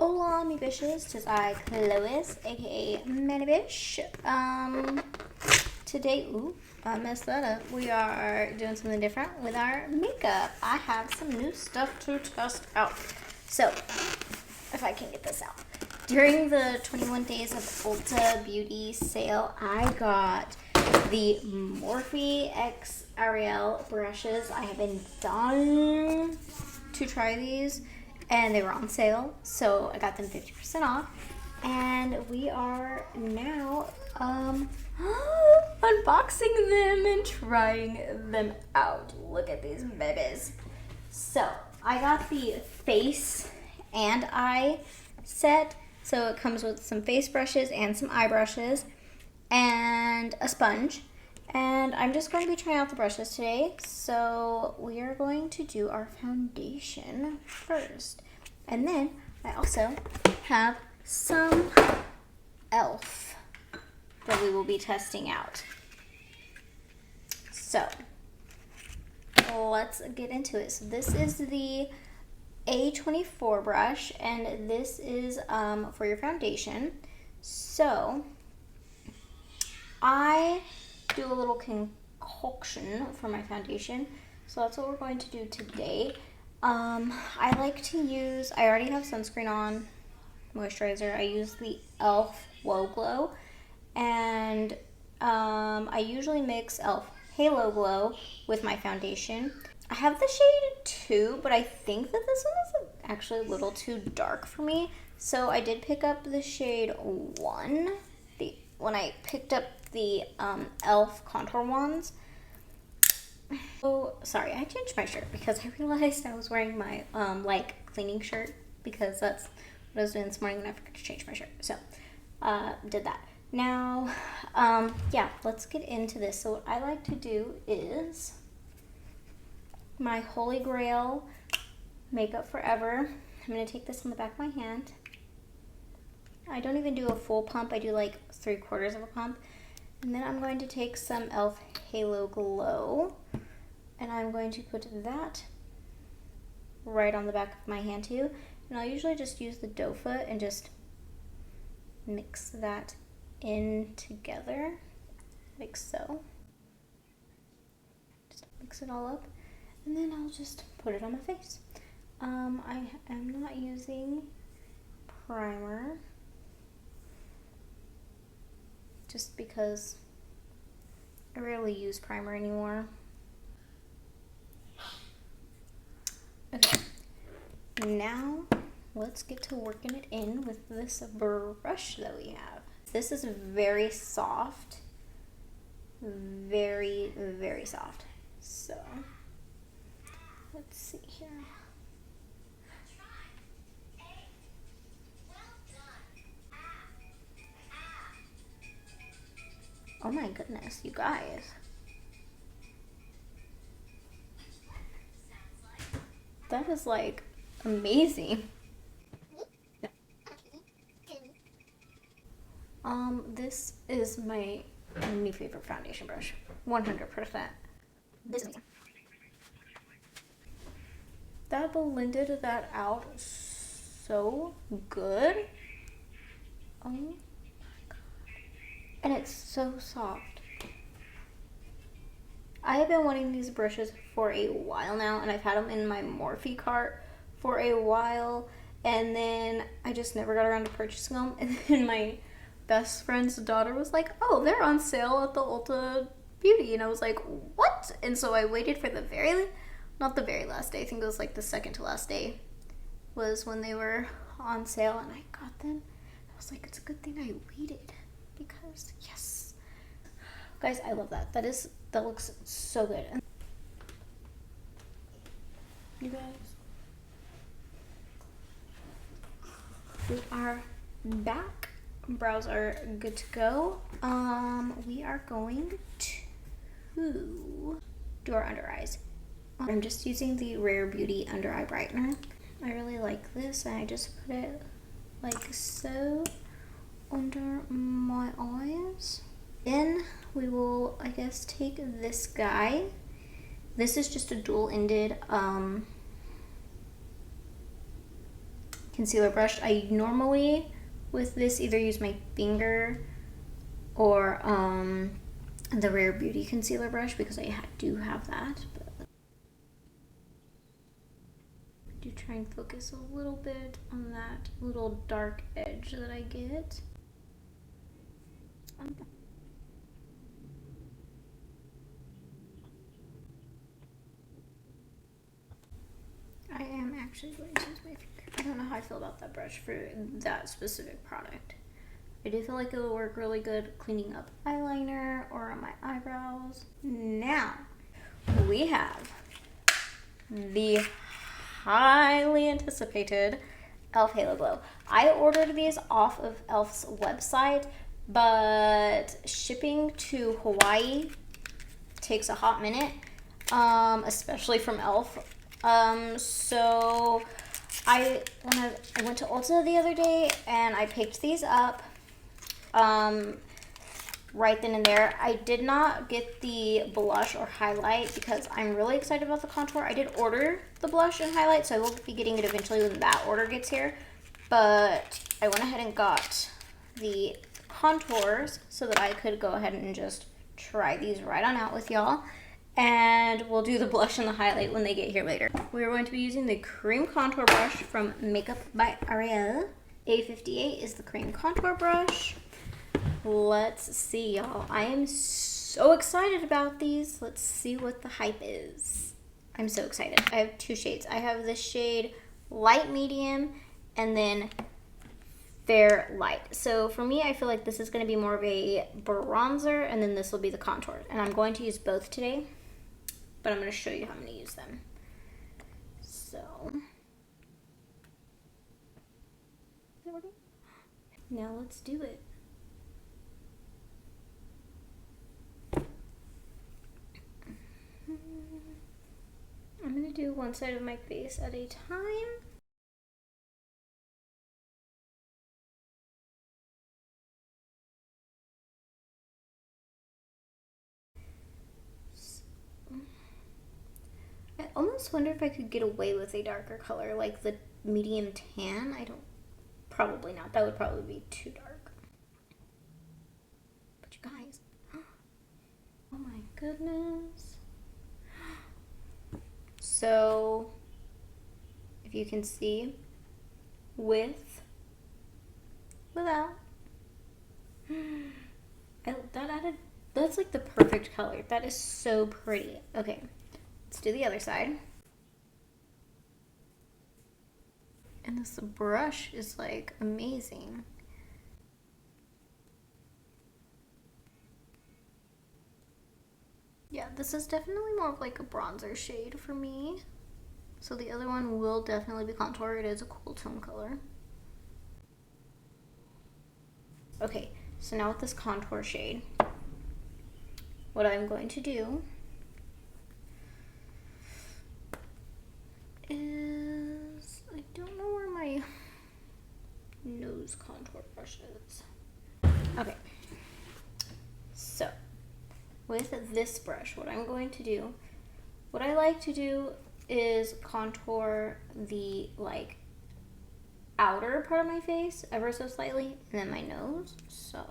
Hola mi bitches, 'tis I, Chlois, aka Manibish. Today, I messed that up. We are doing something different with our makeup. I have some new stuff to test out. So, if I can get this out. During the 21 days of Ulta Beauty sale, I got the Morphe X Ariel brushes. I have been dying to try these, and they were on sale, so I got them 50% off. And we are now unboxing them and trying them out. Look at these babies. So I got the face and eye set. So it comes with some face brushes and some eye brushes and a sponge. And I'm just going to be trying out the brushes today. So we are going to do our foundation first. And then I also have some E.L.F. that we will be testing out. So let's get into it. So this is the A24 brush, and this is for your foundation. So I do a little concoction for my foundation, so that's what we're going to do today. I like to use, I already have sunscreen on, moisturizer. I use the E.L.F. Whoa Glow, and I usually mix E.L.F. Halo Glow with my foundation. I have the shade 2, but I think that this one is actually a little too dark for me, so I did pick up the shade 1 when I picked up the E.L.F. contour wands. Oh, sorry, I changed my shirt because I realized I was wearing my like cleaning shirt, because that's what I was doing this morning and I forgot to change my shirt. So did that. Now yeah, let's get into this. So what I like to do is my Holy Grail Makeup Forever. I'm going to take this on the back of my hand. I don't even do a full pump. I do like 3/4 of a pump. And then I'm going to take some E.L.F. Halo Glow, and I'm going to put that right on the back of my hand too. And I'll usually just use the doe foot and just mix that in together, like so. Just mix it all up, and then I'll just put it on my face. I am not using primer, just because I rarely use primer anymore. Okay, now let's get to working it in with this brush that we have. This is very soft, very, very soft. So let's see here. Oh my goodness, you guys. That is like amazing. This is my new favorite foundation brush. 100%. This is amazing. That blended that out so good. Oh my god. And it's so soft. I have been wanting these brushes for a while now, and I've had them in my Morphe cart for a while, and then I just never got around to purchasing them. And then my best friend's daughter was like, oh, they're on sale at the Ulta Beauty, and I was like, what? And so I waited for not the very last day, I think it was like the second to last day was when they were on sale, and I got them. I was like, it's a good thing I waited, because yes. Guys, I love that. That looks so good. You guys, we are back. Brows are good to go. We are going to do our under eyes. I'm just using the Rare Beauty under eye brightener. I really like this, and I just put it like so under my eyes. Then we will, I guess, take this guy. This is just a dual-ended concealer brush. I normally, with this, either use my finger or the Rare Beauty concealer brush because I do have that. But I do try and focus a little bit on that little dark edge that I get. I am actually going to use my finger. I don't know how I feel about that brush for that specific product. I do feel like it will work really good cleaning up eyeliner or on my eyebrows. Now, we have the highly anticipated E.L.F. Halo Glow. I ordered these off of E.L.F.'s website, but shipping to Hawaii takes a hot minute, especially from E.L.F. So I went to Ulta the other day and I picked these up right then and there. I did not get the blush or highlight because I'm really excited about the contour. I did order the blush and highlight, so I will be getting it eventually when that order gets here. But I went ahead and got the contours so that I could go ahead and just try these right on out with y'all. And we'll do the blush and the highlight when they get here later. We're going to be using the cream contour brush from Makeup by Ariel. A58 is the cream contour brush. Let's see, y'all. I am so excited about these. Let's see what the hype is. I'm so excited. I have two shades. I have this shade light medium and then fair light. So for me, I feel like this is going to be more of a bronzer and then this will be the contour. And I'm going to use both today, but I'm going to show you how I'm going to use them. So, is it working? Now let's do it. I'm going to do one side of my face at a time. I almost wonder if I could get away with a darker color, like the medium tan. Probably not. That would probably be too dark. But you guys, oh my goodness. So, if you can see, without, that's like the perfect color. That is so pretty. Okay, let's do the other side. And this brush is like amazing. Yeah, this is definitely more of like a bronzer shade for me. So the other one will definitely be contour. It is a cool tone color. Okay, so now with this contour shade, what I'm going to do is, I don't know where my nose contour brush is. Okay, so with this brush, what I'm going to do, what I like to do is contour the like outer part of my face ever so slightly, and then my nose. So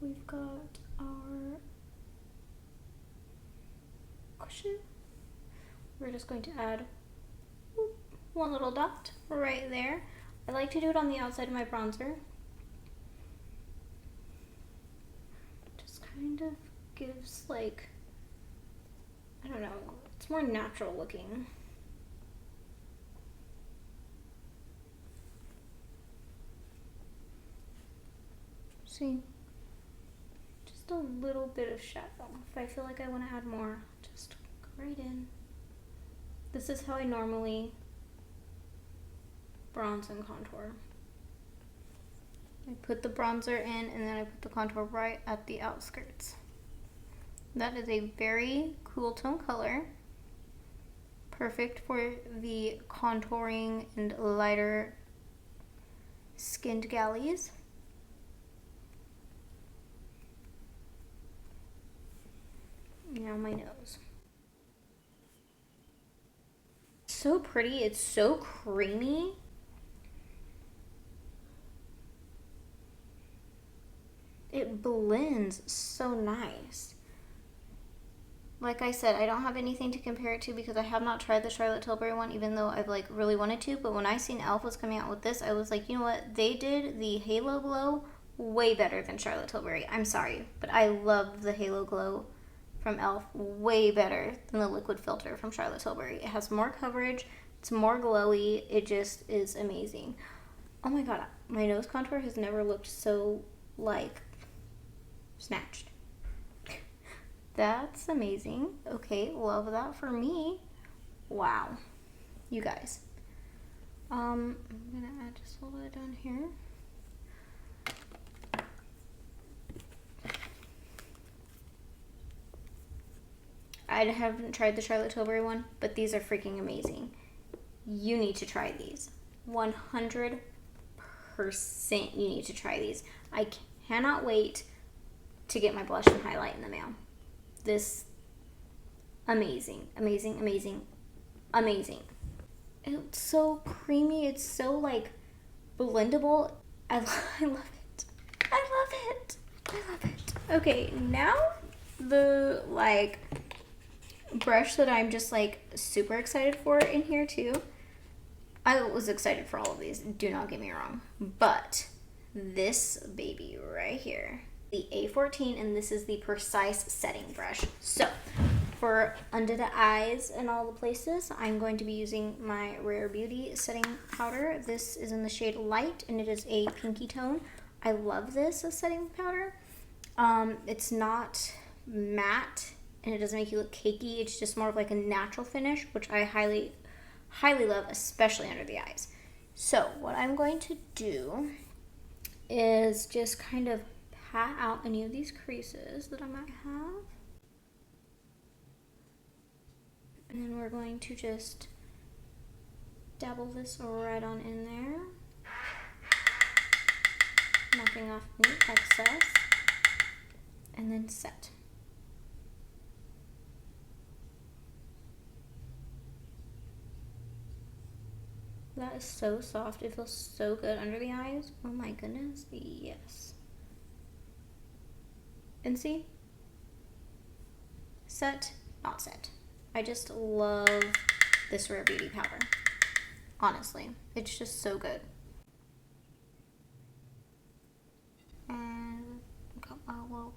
we've got our cushion. We're just going to add one little dot right there. I like to do it on the outside of my bronzer. Just kind of gives like, I don't know, it's more natural looking. See, just a little bit of shadow. If I feel like I want to add more, just go right in. This is how I normally bronze and contour. I put the bronzer in and then I put the contour right at the outskirts. That is a very cool tone color. Perfect for the contouring and lighter skinned galleys. Now my nose. so pretty. It's so creamy. It blends so nice. Like I said, I don't have anything to compare it to because I have not tried the Charlotte Tilbury one, even though I've like really wanted to. But when I seen E.L.F. was coming out with this, I was like, you know what? They did the Halo Glow way better than Charlotte Tilbury. I'm sorry, but I love the Halo Glow from E.L.F. way better than the liquid filter from Charlotte Tilbury. It has more coverage. It's more glowy. It just is amazing. Oh my god, my nose contour has never looked so like snatched. That's amazing. Okay, love that for me. Wow. You guys. I'm gonna add just a little bit down here. I haven't tried the Charlotte Tilbury one, but these are freaking amazing. You need to try these. 100% you need to try these. I cannot wait to get my blush and highlight in the mail. This, amazing, amazing, amazing, amazing. It's so creamy. It's so like blendable. I love it. I love it. I love it. Okay, now the like brush that I'm just like super excited for in here too. I was excited for all of these, do not get me wrong, but this baby right here, the A14, and this is the Precise Setting Brush. So for under the eyes and all the places, I'm going to be using my Rare Beauty setting powder. This is in the shade Light, and it is a pinky tone. I love this as setting powder. It's not matte, and it doesn't make you look cakey. It's just more of like a natural finish, which I highly love, especially under the eyes. So what I'm going to do is just kind of pat out any of these creases that I might have. And then we're going to just dabble this right on in there, knocking off any excess, and then set. That is so soft. It feels so good under the eyes. Oh my goodness. Yes. And see? Set, not set. I just love this Rare Beauty powder. Honestly. It's just so good. And got my little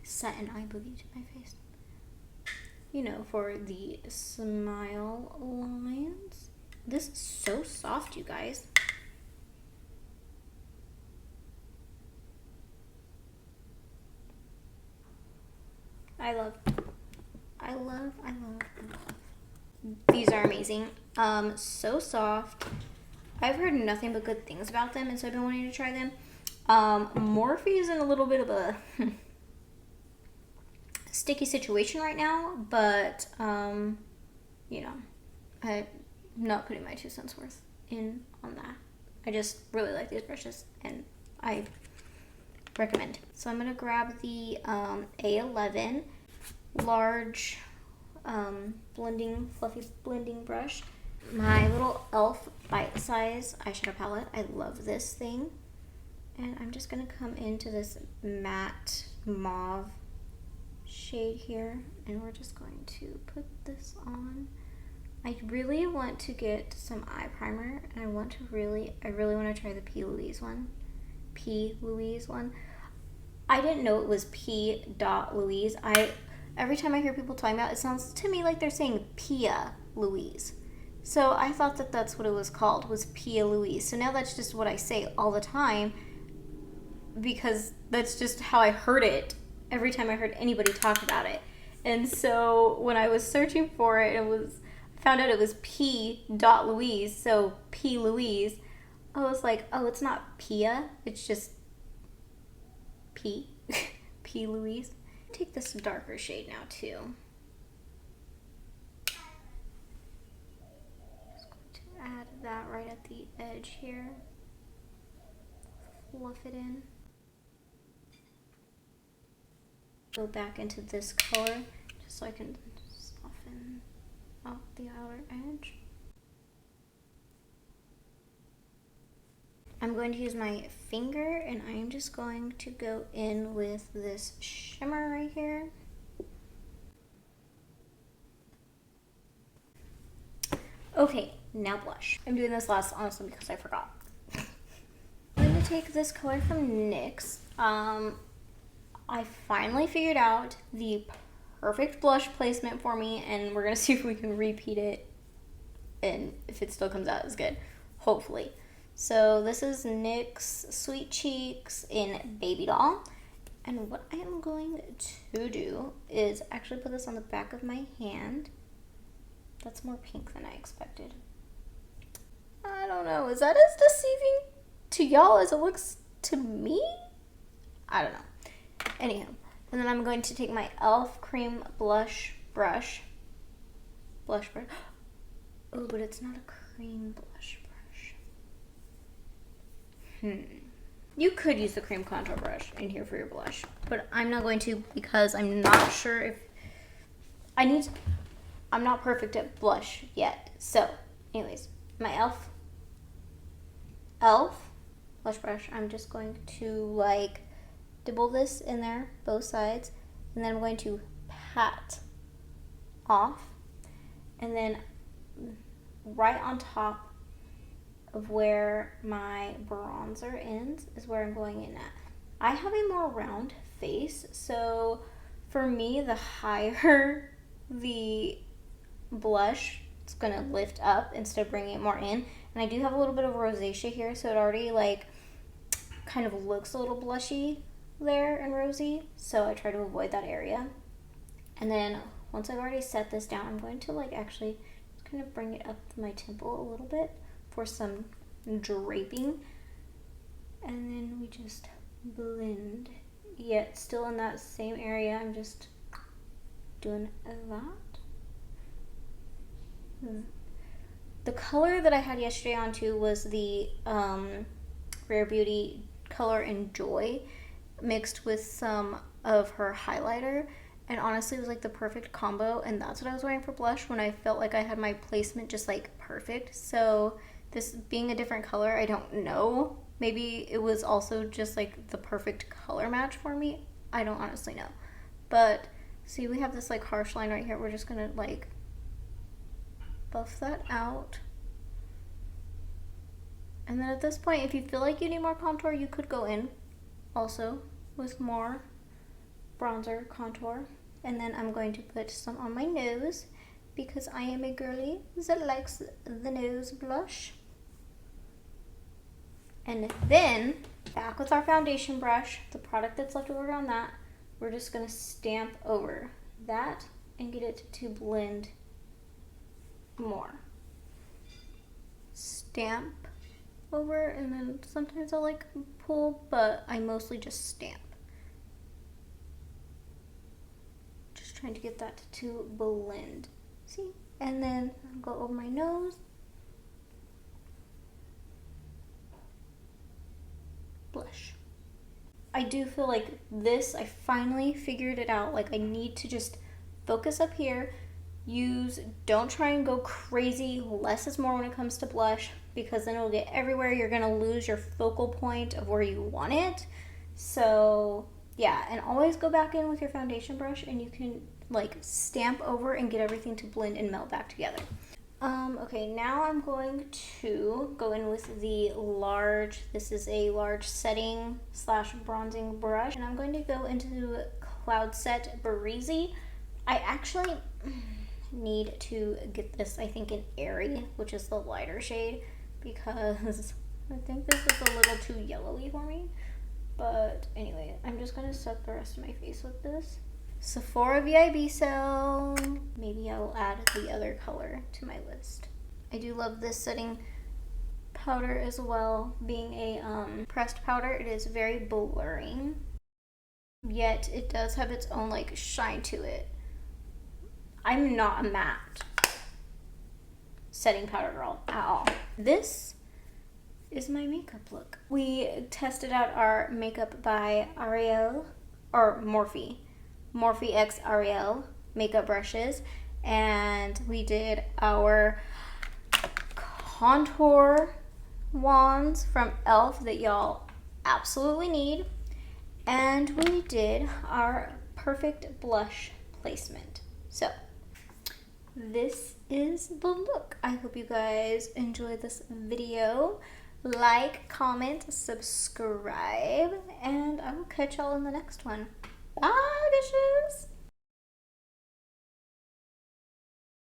set an eye boogie to my face. You know, for the smile lines. This is so soft, you guys. I love. These are amazing. So soft. I've heard nothing but good things about them, and so I've been wanting to try them. Morphe is in a little bit of a sticky situation right now, but you know, I'm not putting my 2 cents worth in on that. I just really like these brushes, and I recommend. So I'm gonna grab the A11 large fluffy blending brush. My little E.L.F. bite-size eyeshadow palette. I love this thing, and I'm just gonna come into this matte mauve shade here, and we're just going to put this on. I really want to get some eye primer, and I really want to try the P. Louise one. I didn't know it was P. Louise. Every time I hear people talking about it, it sounds to me like they're saying Pia Louise. So I thought that that's what it was called, was Pia Louise. So now that's just what I say all the time, because that's just how I heard it every time I heard anybody talk about it. And so when I was searching for it, found out it was P. Louise, so P. Louise. I was like, oh, it's not Pia, it's just P. P. Louise. Take this darker shade now too. Just going to add that right at the edge here. Fluff it in. Go back into this color just so I can soften off the outer edge. I'm going to use my finger and I'm just going to go in with this shimmer right here. Okay, now blush. I'm doing this last honestly because I forgot. I'm going to take this color from NYX. I finally figured out the perfect blush placement for me, and we're going to see if we can repeat it and if it still comes out as good, hopefully. So this is NYX Sweet Cheeks in Baby Doll. And what I am going to do is actually put this on the back of my hand. That's more pink than I expected. I don't know. Is that as deceiving to y'all as it looks to me? I don't know. Anyhow. And then I'm going to take my E.L.F. cream blush brush. Oh, but it's not a cream blush brush. You could use the cream contour brush in here for your blush, but I'm not going to because I'm not sure if I'm not perfect at blush yet. So, anyways, my E.L.F. blush brush, I'm just going to like dibble this in there, both sides, and then I'm going to pat off, and then right on top of where my bronzer ends is where I'm going in at. I have a more round face, so for me, the higher the blush, it's gonna lift up instead of bringing it more in. And I do have a little bit of rosacea here, so it already like kind of looks a little blushy there and rosy, so I try to avoid that area. And then once I've already set this down, I'm going to like actually just kind of bring it up to my temple a little bit for some draping, and then we just blend, yet still in that same area. I'm just doing that. The color that I had yesterday on too was the Rare Beauty Color and Joy mixed with some of her highlighter, and honestly it was like the perfect combo, and that's what I was wearing for blush when I felt like I had my placement just like perfect. So this being a different color, I don't know. Maybe it was also just like the perfect color match for me. I don't honestly know. But see, we have this like harsh line right here. We're just gonna like buff that out. And then at this point, if you feel like you need more contour, you could go in also with more bronzer contour. And then I'm going to put some on my nose because I am a girly that likes the nose blush. And then back with our foundation brush, the product that's left over on that, we're just gonna stamp over that and get it to blend more. Stamp over, and then sometimes I'll like pull, but I mostly just stamp. Just trying to get that to blend. See? And then I'll go over my nose. Blush. I do feel like this, I finally figured it out. Like I need to just focus up here. Don't try and go crazy. Less is more when it comes to blush, because then it'll get everywhere. You're gonna lose your focal point of where you want it. So yeah, and always go back in with your foundation brush and you can like stamp over and get everything to blend and melt back together. Okay, now I'm going to go in with the large, this is a large setting / bronzing brush, and I'm going to go into Cloud Set Breezy. I actually need to get this, I think, in Airy, which is the lighter shade, because I think this is a little too yellowy for me. But anyway, I'm just going to set the rest of my face with this. Sephora VIB sale. Maybe I will add the other color to my list. I do love this setting powder as well. Being a pressed powder, it is very blurring, yet it does have its own like shine to it. I'm not a matte setting powder girl at all. This is my makeup look. We tested out our makeup by Ariel, or Morphe x Ariel makeup brushes, and we did our contour wands from E.L.F. that y'all absolutely need, and we did our perfect blush placement. So this is the look. I hope you guys enjoyed this video. Like, comment, subscribe, and I will catch y'all in the next one. Bye, bitches!